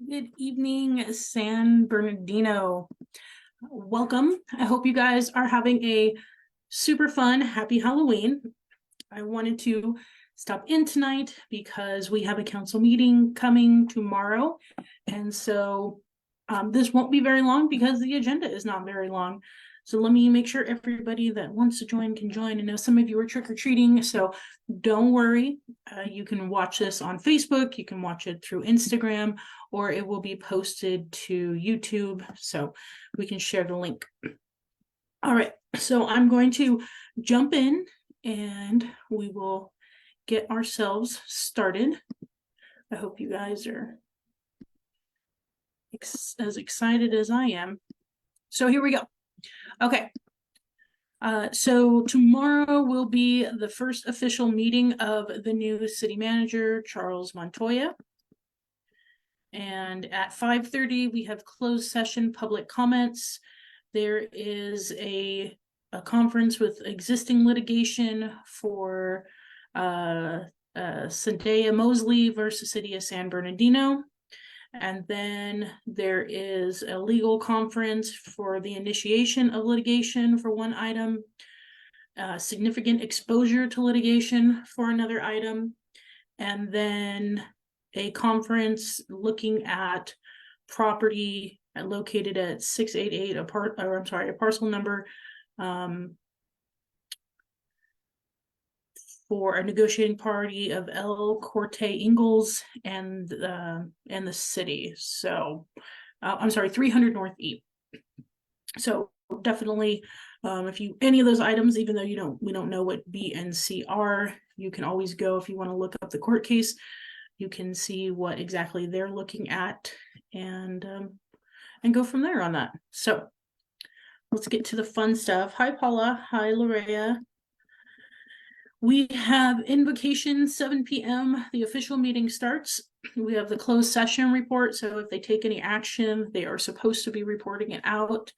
Good evening, San Bernardino. Welcome. I hope you guys are having a super fun, happy Halloween. I wanted to stop in tonight because we have a council meeting coming tomorrow. And so this won't be very long because the agenda is not very long. So let me make sure everybody that wants to join can join. I know some of you are trick-or-treating, so don't worry. You can watch this on Facebook, you can watch it through Instagram, or it will be posted to YouTube, so we can share the link. All right, so I'm going to jump in and we will get ourselves started. I hope you guys are as excited as I am. So here we go. Okay. So tomorrow will be the first official meeting of the new city manager, Charles Montoya. And at 5:30, we have closed session public comments. There is a conference with existing litigation for Cynthia Mosley versus City of San Bernardino. And then there is a legal conference for the initiation of litigation for one item, significant exposure to litigation for another item, and then a conference looking at property located at 688 a parcel number for a negotiating party of El Corte Ingalls and the city. So I'm sorry, 300 North E. So definitely, if you any of those items, even though we don't know what B and C are, you can always go if you want to look up the court case. You can see what exactly they're looking at and go from there on that. So let's get to the fun stuff. Hi, Paula. Hi, Lorea. We have invocation 7 p.m. The official meeting starts. We have the closed session report. So if they take any action, they are supposed to be reporting it out.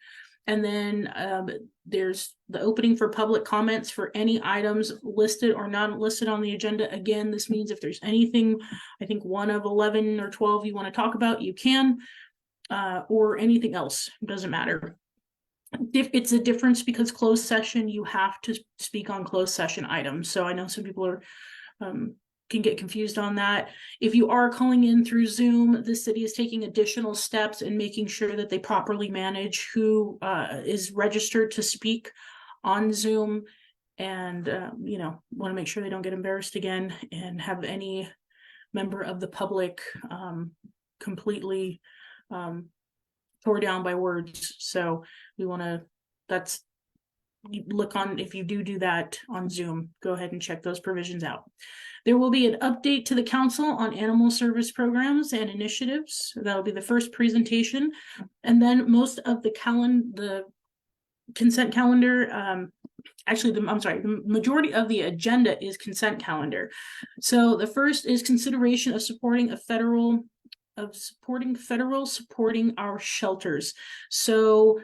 And then there's the opening for public comments for any items listed or not listed on the agenda. Again, this means if there's anything, I think one of 11 or 12 you want to talk about, you can, or anything else, doesn't matter. It's a difference because closed session, you have to speak on closed session items. So I know some people are can get confused on that. If you are calling in through Zoom, the city is taking additional steps in making sure that they properly manage who is registered to speak on Zoom, and want to make sure they don't get embarrassed again and have any member of the public completely tore down by words. So we want to, look on, if you do that on Zoom, go ahead and check those provisions out. There will be an update to the council on animal service programs and initiatives. That'll be the first presentation. And then most of the consent calendar, the majority of the agenda is consent calendar. So the first is consideration of supporting our shelters. So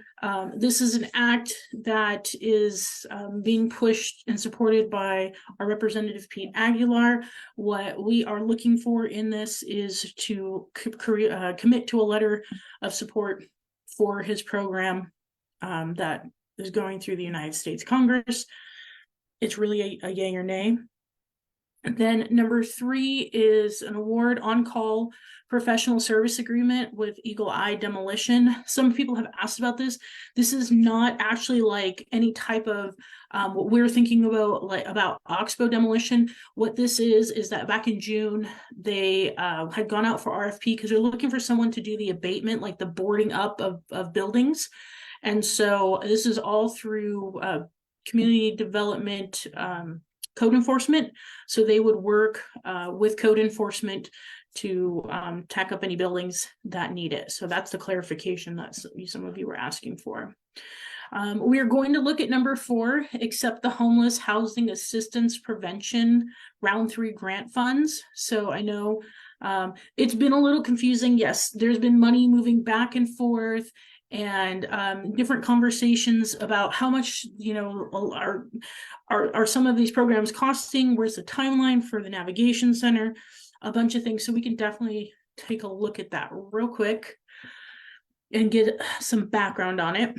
this is an act that is being pushed and supported by our representative Pete Aguilar. What we are looking for in this is to commit to a letter of support for his program that is going through the United States Congress. It's really a yay or nay. Then number 3 is an award on-call professional service agreement with Eagle Eye Demolition. Some people have asked about this. This is not actually like any type of what we're thinking about, like about Oxbow demolition. What this is that back in June, they had gone out for RFP because they're looking for someone to do the abatement, like the boarding up of buildings. And so this is all through community development code enforcement. So they would work with code enforcement to tack up any buildings that need it. So that's the clarification that some of you were asking for. We are going to look at number 4, accept the homeless housing assistance prevention round 3 grant funds. So I know it's been a little confusing. Yes, there's been money moving back and forth, and different conversations about how much are some of these programs costing, where's the timeline for the navigation center, a bunch of things. So we can definitely take a look at that real quick and get some background on it.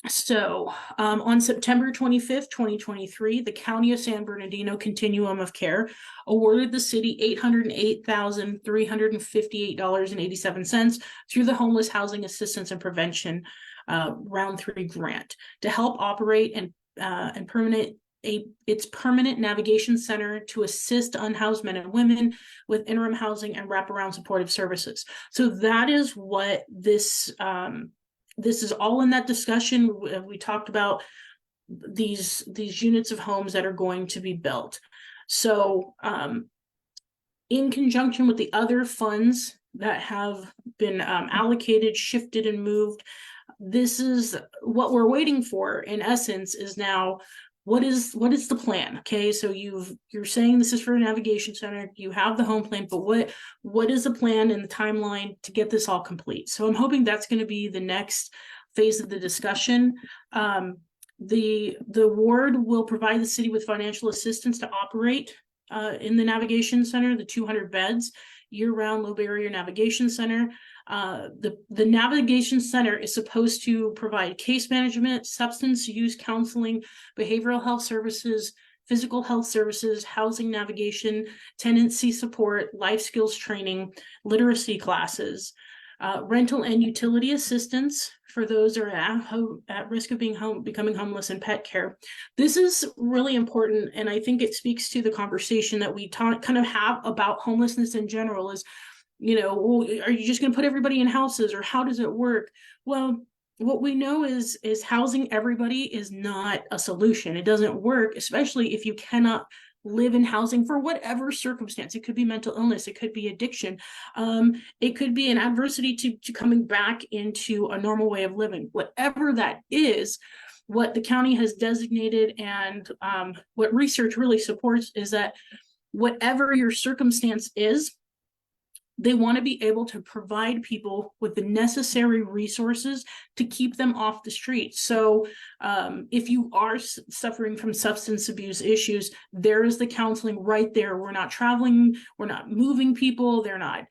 So on September 25th, 2023, the County of San Bernardino Continuum of Care awarded the city $808,358.87 through the Homeless Housing Assistance and Prevention Round 3 grant to help operate and its permanent navigation center to assist unhoused men and women with interim housing and wraparound supportive services. So that is what this is all in that discussion. We talked about these units of homes that are going to be built. So in conjunction with the other funds that have been allocated, shifted, and moved, this is what we're waiting for, in essence, is now what is the plan? Okay, so you're saying this is for a navigation center, you have the home plan, but what is the plan and the timeline to get this all complete? So I'm hoping that's going to be the next phase of the discussion. The ward will provide the city with financial assistance to operate in the navigation center, the 200 beds, year-round low barrier navigation center. The navigation center is supposed to provide case management, substance use counseling, behavioral health services, physical health services, housing navigation, tenancy support, life skills training, literacy classes, rental and utility assistance for those who are at risk of becoming homeless, and pet care. This is really important, and I think it speaks to the conversation that we kind of have about homelessness in general is, well, are you just going to put everybody in houses, or how does it work? Well, what we know is housing everybody is not a solution. It doesn't work, especially if you cannot live in housing for whatever circumstance. It could be mental illness, it could be addiction, it could be an adversity to coming back into a normal way of living. Whatever that is, what the county has designated and what research really supports is that whatever your circumstance is, they want to be able to provide people with the necessary resources to keep them off the street. So if you are suffering from substance abuse issues, there is the counseling right there. We're not traveling, we're not moving people, they're not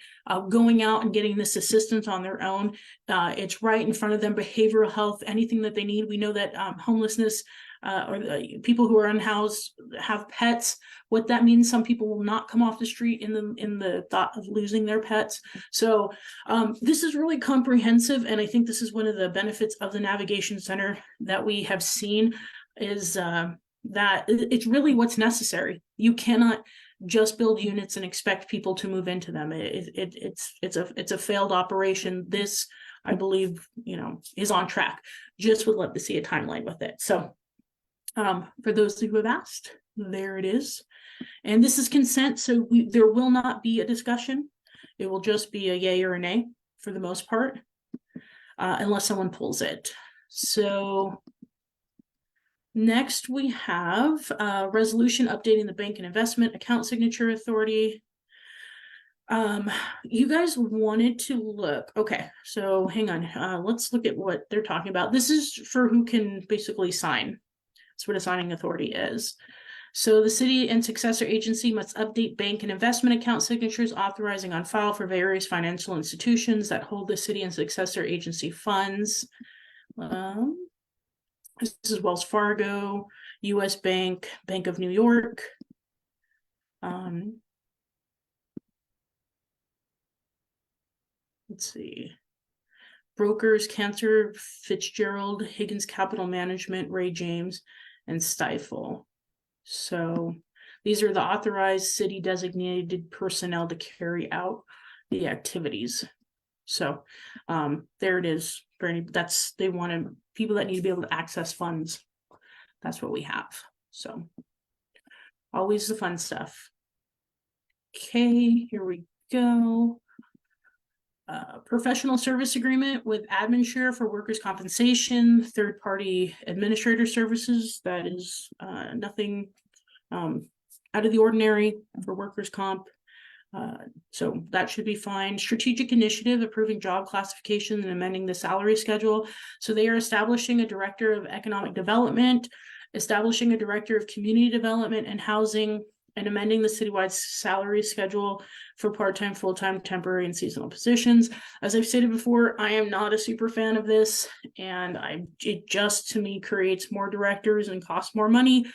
going out and getting this assistance on their own. It's right in front of them. Behavioral health, anything that they need. We know that homelessness or people who are unhoused have pets. What that means, some people will not come off the street in the thought of losing their pets. So this is really comprehensive, and I think this is one of the benefits of the Navigation Center that we have seen is that it's really what's necessary. You cannot just build units and expect people to move into them. It's a failed operation. This, I believe, is on track. Just would love to see a timeline with it. So for those who have asked, there it is. And this is consent, so there will not be a discussion. It will just be a yay or a nay for the most part, unless someone pulls it. So next we have a resolution updating the bank and investment account signature authority. You guys wanted to look, okay, so hang on, let's look at what they're talking about. This is for who can basically sign. That's what a signing authority is. So the city and successor agency must update bank and investment account signatures authorizing on file for various financial institutions that hold the city and successor agency funds. This is Wells Fargo, US Bank, Bank of New York. Let's see. Brokers, Cantor, Fitzgerald, Higgins Capital Management, Ray James, and Stifel. So these are the authorized city designated personnel to carry out the activities. So there it is. They want people that need to be able to access funds. That's what we have. So always the fun stuff. Okay, here we go. Professional service agreement with AdminShare for workers' compensation, third-party administrator services. That is nothing out of the ordinary for workers' comp. So that should be fine. Strategic initiative approving job classification and amending the salary schedule. So they are establishing a director of economic development, establishing a director of community development and housing, and amending the citywide salary schedule for part-time, full-time, temporary, and seasonal positions. As I've stated before, I am not a super fan of this, and it just to me creates more directors and costs more money.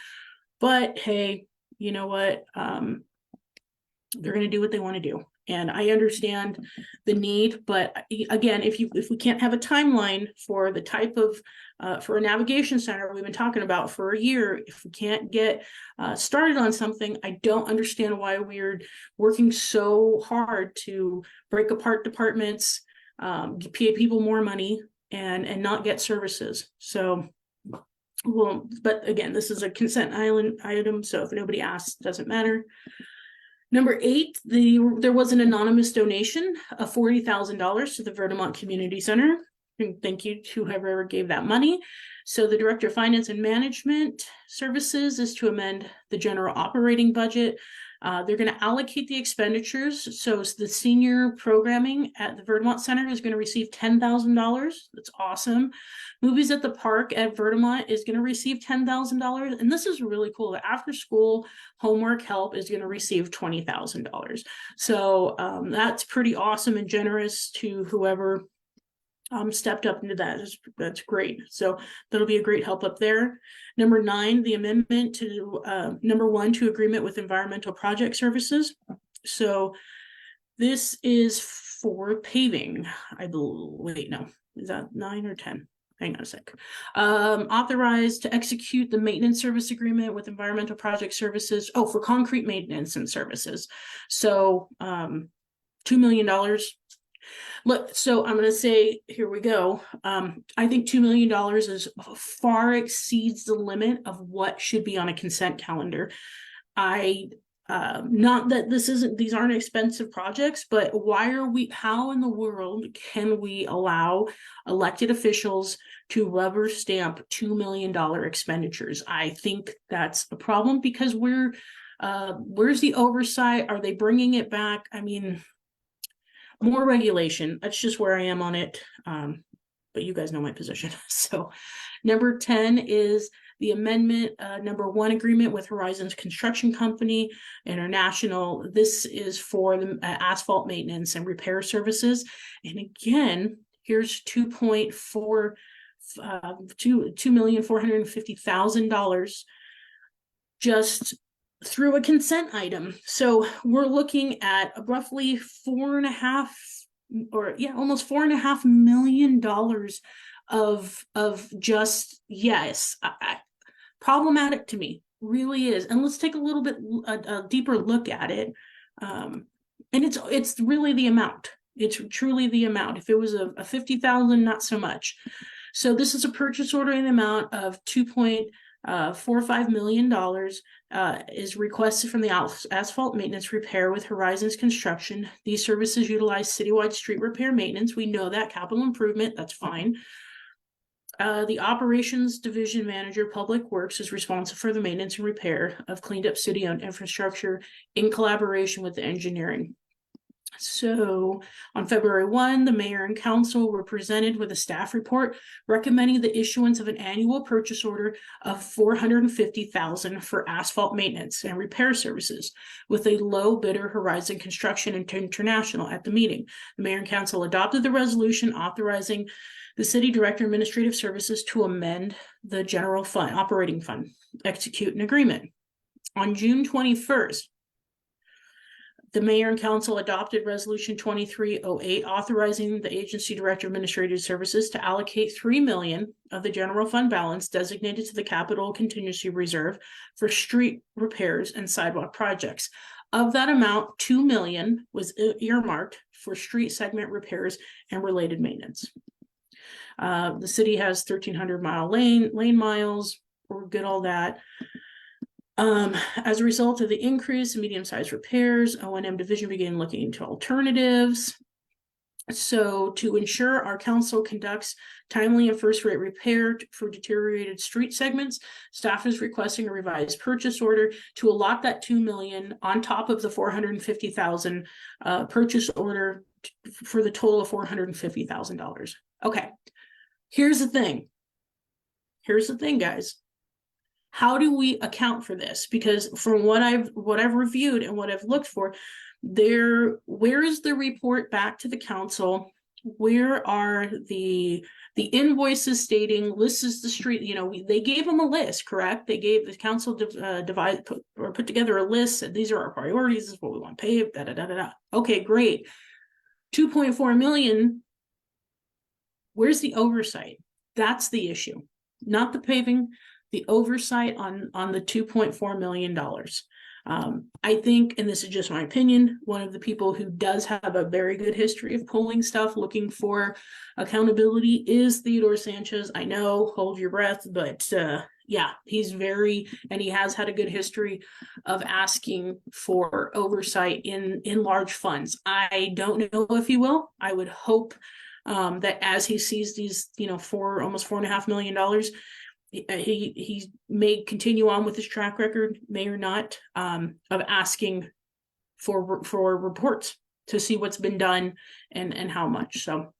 But hey, you know what? They're going to do what they want to do. And I understand the need, but again, if we can't have a timeline for the type of for a navigation center we've been talking about for a year, if we can't get started on something, I don't understand why we're working so hard to break apart departments, pay people more money, and not get services. So, well, but again, this is a consent item, so if nobody asks, it doesn't matter. Number 8, there was an anonymous donation of $40,000 to the Verdemont Community Center. And thank you to whoever gave that money. So the Director of Finance and Management Services is to amend the general operating budget. They're going to allocate the expenditures. So the senior programming at the Verdemont Center is going to receive $10,000. That's awesome. Movies at the Park at Verdemont is going to receive $10,000. And this is really cool. The after school homework help is going to receive $20,000. So that's pretty awesome and generous to whoever stepped up into that. That's great. So that'll be a great help up there. Number 9, the amendment to number 1 to agreement with environmental project services. So this is for paving. I believe, wait, no, is that 9 or 10? Hang on a sec. Authorized to execute the maintenance service agreement with environmental project services. Oh, for concrete maintenance and services. So $2 million. Look, so I'm going to say, here we go. I think $2 million is far exceeds the limit of what should be on a consent calendar. Not that these aren't expensive projects, but how in the world can we allow elected officials to rubber stamp $2 million expenditures? I think that's a problem because where's the oversight? Are they bringing it back? I mean, more regulation. That's just where I am on it. But you guys know my position. So number 10 is the amendment, number 1 agreement with Horizons Construction Company International. This is for the asphalt maintenance and repair services. And again, here's $2,450,000 just through a consent item. So we're looking at roughly almost $4.5 million of just, yes, problematic to me, really is. And let's take a little bit a deeper look at it. And it's really the amount. It's truly the amount. If it was a 50,000, not so much. So this is a purchase order in the amount of $2.45 million is requested from the asphalt maintenance repair with Horizons Construction. These services utilize citywide street repair maintenance. We know that capital improvement, that's fine. The operations division manager, Public Works, is responsible for the maintenance and repair of cleaned up city-owned infrastructure in collaboration with the engineering. So on February 1, the mayor and council were presented with a staff report recommending the issuance of an annual purchase order of $450,000 for asphalt maintenance and repair services with a low bidder, Horizon Construction International, at the meeting. The mayor and council adopted the resolution authorizing the city director of administrative services to amend the general fund, operating fund, execute an agreement. On June 21st, the mayor and council adopted resolution 2308, authorizing the agency director of administrative services to allocate $3 million of the general fund balance designated to the capital contingency reserve for street repairs and sidewalk projects. Of that amount, $2 million was earmarked for street segment repairs and related maintenance. The city has 1,300 lane miles. We're good, all that. As a result of the increase in medium-sized repairs, O&M division began looking into alternatives. So to ensure our council conducts timely and first-rate repair for deteriorated street segments, staff is requesting a revised purchase order to allot that $2 million on top of the $450,000 purchase order for the total of $450,000. Okay, here's the thing. Here's the thing, guys. How do we account for this? Because from what I've reviewed and what I've looked for, where is the report back to the council? Where are the invoices stating this is the street? You know, they gave them a list, correct? They gave the council put together a list, and these are our priorities. This is what we want to pay. Da da da da da. Okay, great. 2.4 million. Where's the oversight? That's the issue, not the paving. The oversight on the $2.4 million. I think, and this is just my opinion, one of the people who does have a very good history of pulling stuff, looking for accountability, is Theodore Sanchez. I know, hold your breath, but yeah, he's and he has had a good history of asking for oversight in large funds. I don't know if he will. I would hope that as he sees these, almost $4.5 million, he may continue on with his track record, may or not, of asking for reports to see what's been done and how much. So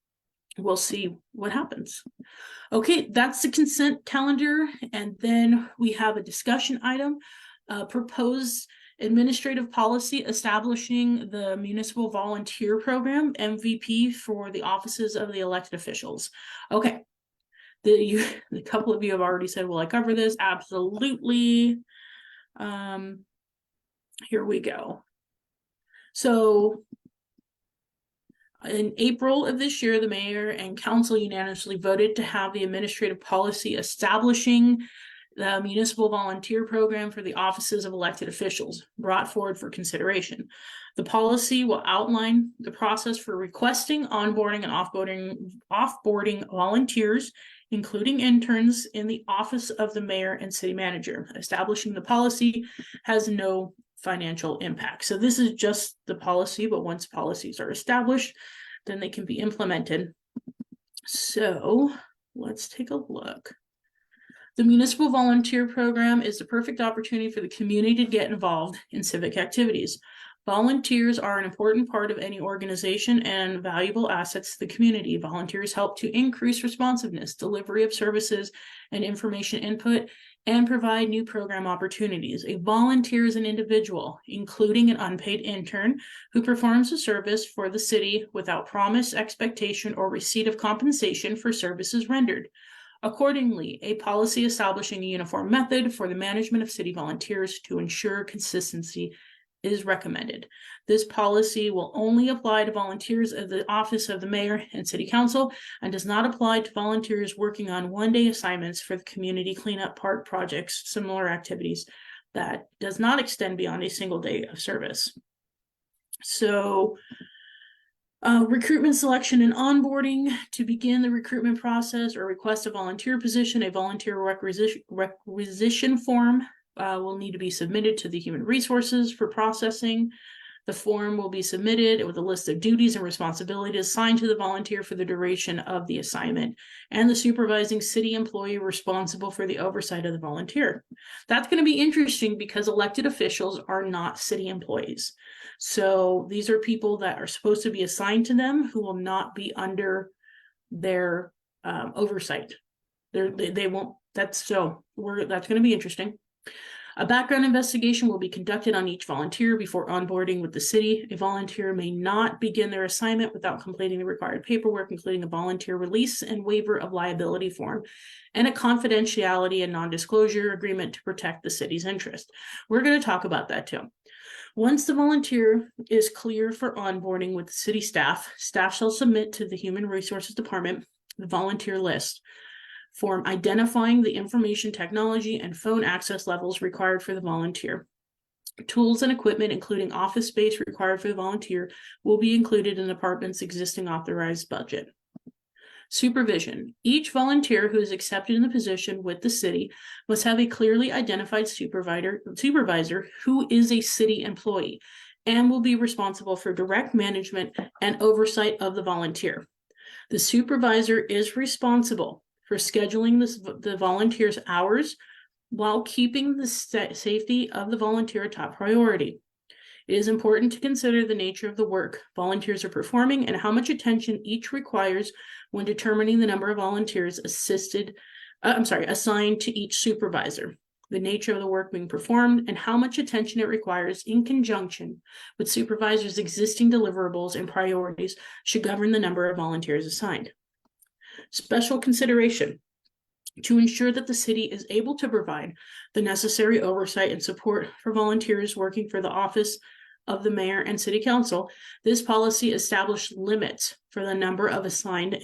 we'll see what happens. Okay, that's the consent calendar. And then we have a discussion item, proposed administrative policy establishing the municipal volunteer program, MVP, for the offices of the elected officials. Okay. A couple of you have already said, will I cover this? Absolutely. Here we go. So in April of this year, the mayor and council unanimously voted to have the administrative policy establishing the municipal volunteer program for the offices of elected officials brought forward for consideration. The policy will outline the process for requesting, onboarding, and offboarding volunteers, including interns, in the office of the mayor and city manager. Establishing the policy has no financial impact. So this is just the policy, but once policies are established, then they can be implemented. So let's take a look. The Municipal Volunteer Program is the perfect opportunity for the community to get involved in civic activities. Volunteers are an important part of any organization and valuable assets to the community. Volunteers help to increase responsiveness, delivery of services, and information input, and provide new program opportunities. A volunteer is an individual, including an unpaid intern, who performs a service for the city without promise, expectation, or receipt of compensation for services rendered. Accordingly, a policy establishing a uniform method for the management of city volunteers to ensure consistency is recommended. This policy will only apply to volunteers of the office of the mayor and city council, and does not apply to volunteers working on one-day assignments for the community cleanup, park projects, similar activities that does not extend beyond a single day of service. So recruitment, selection, and onboarding. To begin the recruitment process or request a volunteer position, a volunteer requisition form will need to be submitted to the Human Resources for processing. The form will be submitted with a list of duties and responsibilities assigned to the volunteer for the duration of the assignment, and the supervising city employee responsible for the oversight of the volunteer. That's going to be interesting because elected officials are not city employees. So these are people that are supposed to be assigned to them who will not be under their oversight. They won't. That's going to be interesting. A background investigation will be conducted on each volunteer before onboarding with the city. A volunteer may not begin their assignment without completing the required paperwork, including a volunteer release and waiver of liability form, and a confidentiality and non-disclosure agreement to protect the city's interest. We're going to talk about that too. Once the volunteer is clear for onboarding with the city staff, staff shall submit to the Human Resources Department the volunteer list form identifying the information technology and phone access levels required for the volunteer. Tools and equipment, including office space required for the volunteer, will be included in the department's existing authorized budget. Supervision. Each volunteer who is accepted in the position with the city must have a clearly identified supervisor who is a city employee and will be responsible for direct management and oversight of the volunteer. The supervisor is responsible for scheduling the volunteer's hours while keeping the safety of the volunteer a top priority. It is important to consider the nature of the work volunteers are performing and how much attention each requires when determining the number of volunteers assigned to each supervisor. the nature of the work being performed, and how much attention it requires in conjunction with supervisors' existing deliverables and priorities should govern the number of volunteers assigned. Special consideration to ensure that the city is able to provide the necessary oversight and support for volunteers working for the office of the mayor and city council. This policy established limits for the number of assigned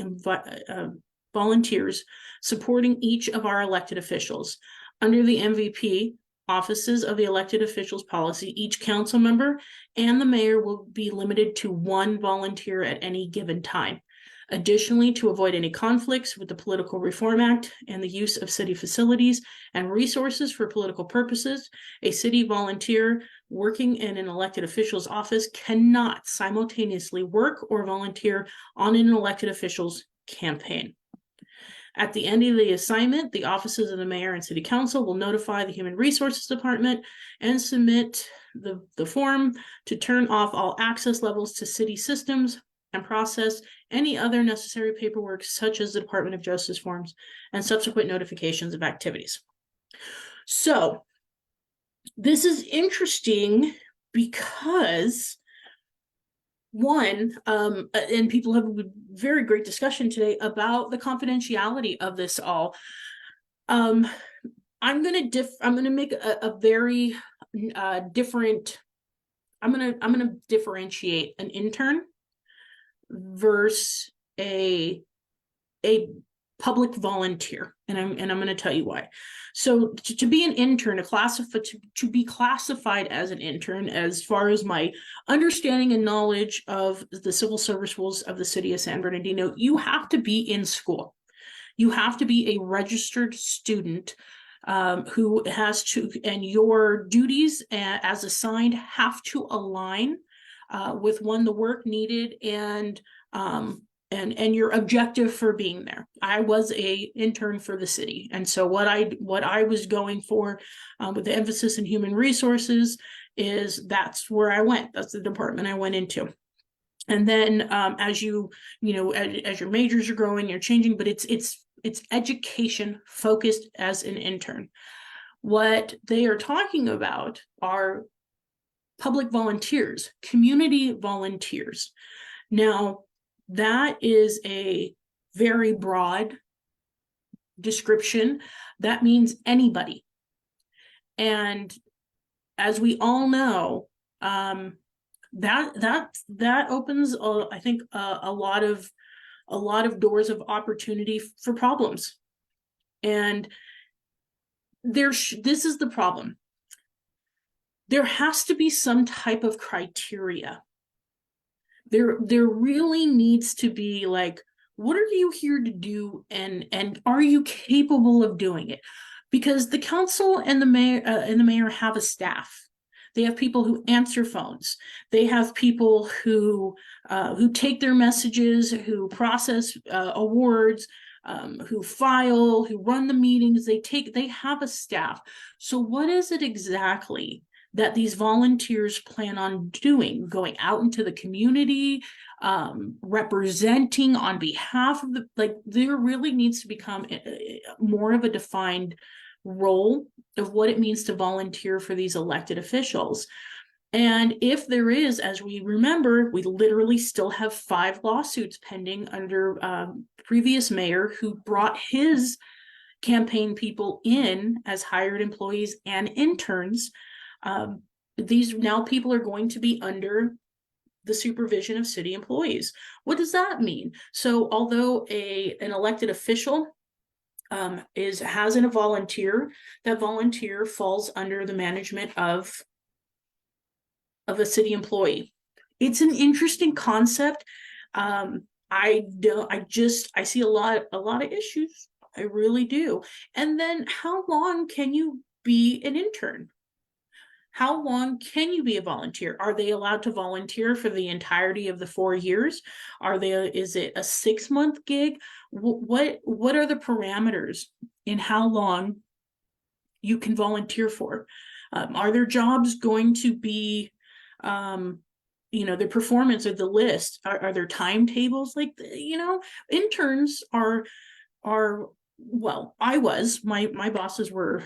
volunteers supporting each of our elected officials. Under the MVP, offices of the elected officials policy, each council member and the mayor will be limited to one volunteer at any given time. Additionally, to avoid any conflicts with the Political Reform Act and the use of city facilities and resources for political purposes, a city volunteer working in an elected official's office cannot simultaneously work or volunteer on an elected official's campaign. At the end of the assignment, the offices of the mayor and city council will notify the Human Resources Department and submit the form to turn off all access levels to city systems and process any other necessary paperwork, such as the Department of Justice forms and subsequent notifications of activities. So this is interesting because one, and people have a very great discussion today about the confidentiality of this all. I'm going to make a very different. I'm going to differentiate an intern versus a public volunteer, and I'm going to tell you why. So to be an intern, to be classified as an intern, as far as my understanding and knowledge of the civil service rules of the city of San Bernardino, you have to be in school. You have to be a registered student who has to, and your duties as assigned have to align with the work needed and your objective for being there. I was a intern for the city, and so what I was going for with the emphasis in human resources is that's where I went. That's the department I went into. And then as your majors are growing, you're changing, but it's education focused as an intern. What they are talking about are public volunteers, community volunteers. Now, that is a very broad description. That means anybody. And as we all know, that opens, I think, a lot of doors of opportunity for problems. And this is the problem. There has to be some type of criteria. There really needs to be, like, what are you here to do, and are you capable of doing it? Because the council and the mayor have a staff. They have people who answer phones. They have people who take their messages, who process awards, who file, who run the meetings. They have a staff. So what is it exactly that these volunteers plan on doing? Going out into the community, representing on behalf of there really needs to become more of a defined role of what it means to volunteer for these elected officials. And if there is, as we remember, we literally still have 5 lawsuits pending under previous mayor who brought his campaign people in as hired employees and interns. These now people are going to be under the supervision of city employees. What does that mean? So although an elected official has a volunteer, that volunteer falls under the management of a city employee. It's an interesting concept. I see a lot of issues. I really do. And then how long can you be an intern? How long can you be a volunteer? Are they allowed to volunteer for the entirety of the 4 years? Is it a 6-month gig? What are the parameters in how long you can volunteer for? Are their jobs going to be, the performance of the list? Are there timetables? Interns are well, my bosses were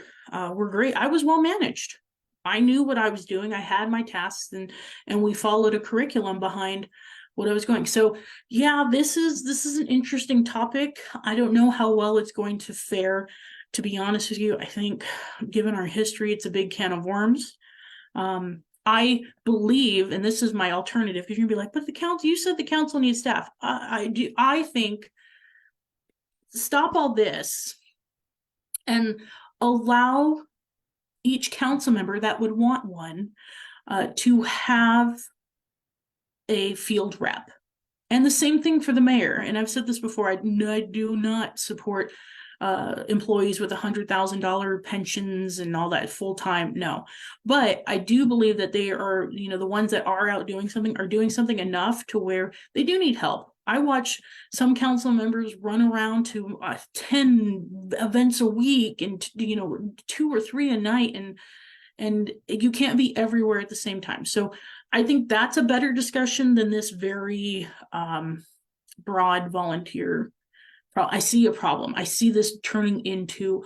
great. I was well managed. I knew what I was doing. I had my tasks, and we followed a curriculum behind what I was going. So yeah, this is an interesting topic. I don't know how well it's going to fare, to be honest with you. I think given our history, it's a big can of worms. I believe, and this is my alternative, because you're gonna be like, but the council, you said the council needs staff. I do. I think stop all this and allow each council member that would want one to have a field rep. And the same thing for the mayor. And I've said this before, I do not support employees with $100,000 pensions and all that full time. No, but I do believe that they are, the ones that are out doing something are doing something enough to where they do need help. I watch some council members run around to 10 events a week and 2 or 3 a night, and you can't be everywhere at the same time. So I think that's a better discussion than this very broad volunteer. I see a problem. I see this turning into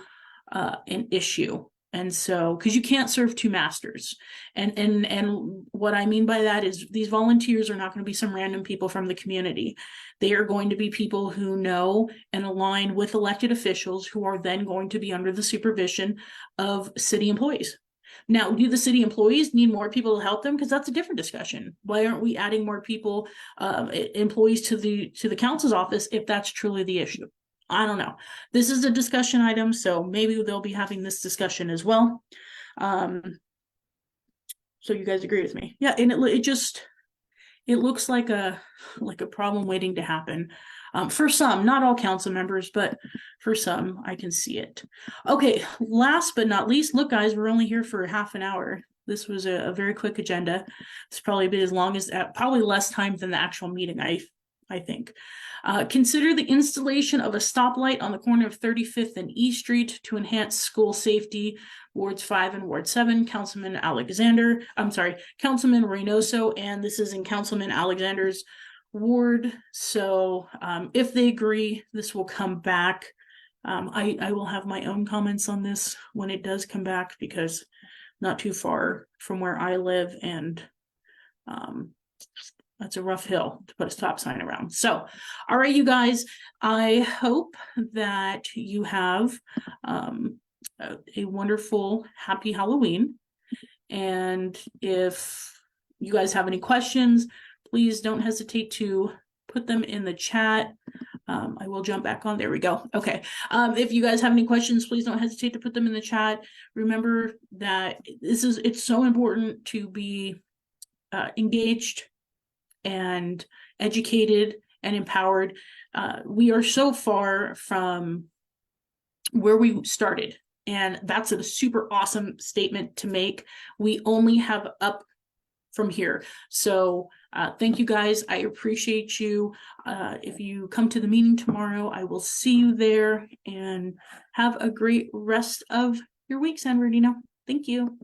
an issue. And so, because you can't serve two masters. And what I mean by that is these volunteers are not going to be some random people from the community. They are going to be people who know and align with elected officials, who are then going to be under the supervision of city employees. Now, do the city employees need more people to help them? Because that's a different discussion. Why aren't we adding more people, employees to the council's office if that's truly the issue? I don't know. This is a discussion item, so maybe they'll be having this discussion as well. So you guys agree with me? Yeah, and it looks like a problem waiting to happen. For some, not all council members, but for some, I can see it. Okay, last but not least, look, guys, we're only here for half an hour. This was a very quick agenda. It's probably a bit as long as, probably less time than the actual meeting, I think. Consider the installation of a stoplight on the corner of 35th and E Street to enhance school safety. Wards 5 and Ward 7, Councilman Reynoso, and this is in Councilman Alexander's ward. So if they agree, this will come back. I will have my own comments on this when it does come back, because not too far from where I live, and that's a rough hill to put a stop sign around. So, all right, you guys, I hope that you have a wonderful, happy Halloween. And if you guys have any questions, please don't hesitate to put them in the chat. I will jump back on. There we go. Okay. If you guys have any questions, please don't hesitate to put them in the chat. Remember that it's so important to be engaged and educated and empowered. We are so far from where we started, and that's a super awesome statement to make. We only have up from here. So thank you guys. I appreciate you. If you come to the meeting tomorrow, I will see you there, and have a great rest of your week, San Bernardino. Thank you.